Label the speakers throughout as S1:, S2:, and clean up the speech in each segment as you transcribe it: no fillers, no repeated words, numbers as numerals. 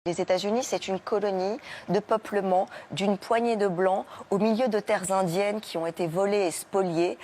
S1: Les États-Unis, c'est une colonie de peuplement d'une poignée de blancs au milieu de terres indiennes qui ont été volées et spoliées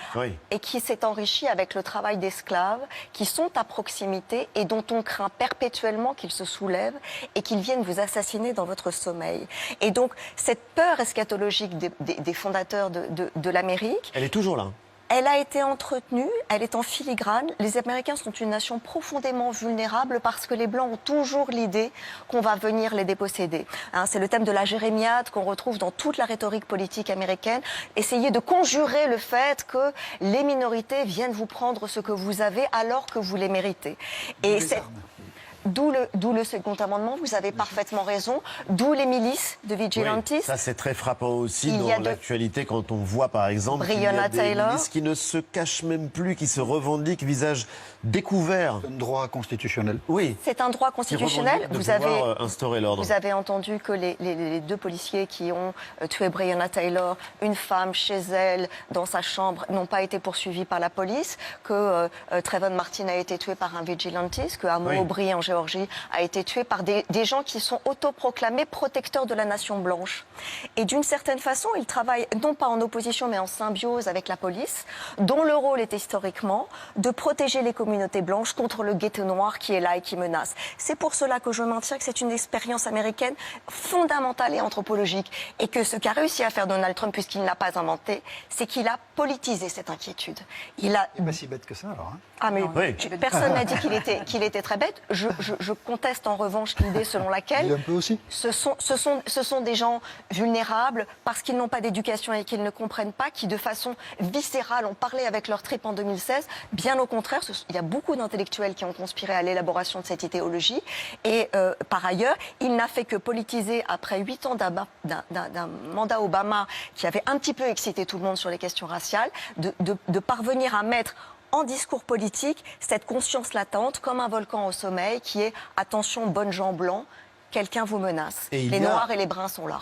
S1: et qui s'est enrichie avec le travail d'esclaves qui sont à proximité et dont on craint perpétuellement qu'ils se soulèvent et qu'ils viennent vous assassiner dans votre sommeil. Et donc, cette peur eschatologique des fondateurs de l'Amérique...
S2: Elle est toujours là.
S1: Elle a été entretenue, elle est en filigrane. Les Américains sont une nation profondément vulnérable parce que les Blancs ont toujours l'idée qu'on va venir les déposséder. Hein, c'est le thème de la jérémiade qu'on retrouve dans toute la rhétorique politique américaine. Essayez de conjurer le fait que les minorités viennent vous prendre ce que vous avez alors que vous les méritez. Et c'est... D'où le second amendement, vous avez parfaitement raison, d'où les milices de vigilantes.
S2: Oui, ça c'est très frappant aussi dans l'actualité quand on voit par exemple qu'il y a des milices qui ne se cachent même plus, qui se revendiquent visage découvert.
S3: C'est un droit constitutionnel.
S2: Oui.
S1: C'est un droit constitutionnel.
S2: Vous avez instauré l'ordre.
S1: Vous avez entendu que les deux policiers qui ont tué Breonna Taylor, une femme chez elle, dans sa chambre, n'ont pas été poursuivis par la police, que Trayvon Martin a été tué par un vigilantiste, que Ahmaud Arbery en Géorgie a été tué par des gens qui sont autoproclamés protecteurs de la nation blanche. Et d'une certaine façon, ils travaillent non pas en opposition mais en symbiose avec la police, dont le rôle est historiquement de protéger les communautés blanches contre le ghetto noir qui est là et qui menace. C'est pour cela que je maintiens que c'est une expérience américaine fondamentale et anthropologique. Et que ce qu'a réussi à faire Donald Trump, puisqu'il ne l'a pas inventé, c'est qu'il a politisé cette inquiétude. Il a...
S3: Il n'est pas si bête que ça alors. Hein.
S1: Ah mais personne n'a dit qu'il était très bête. Je conteste en revanche l'idée selon laquelle
S3: il est un peu aussi.
S1: Ce sont des gens vulnérables parce qu'ils n'ont pas d'éducation et qu'ils ne comprennent pas, qui de façon viscérale ont parlé avec leur tripes en 2016. Bien au contraire, il y a beaucoup d'intellectuels qui ont conspiré à l'élaboration de cette idéologie. Et par ailleurs, il n'a fait que politiser après 8 ans d'un mandat Obama qui avait un petit peu excité tout le monde sur les questions raciales, de parvenir à mettre en discours politique cette conscience latente comme un volcan au sommeil qui est « attention, bonnes gens blancs, quelqu'un vous menace ». Les noirs et les bruns sont là.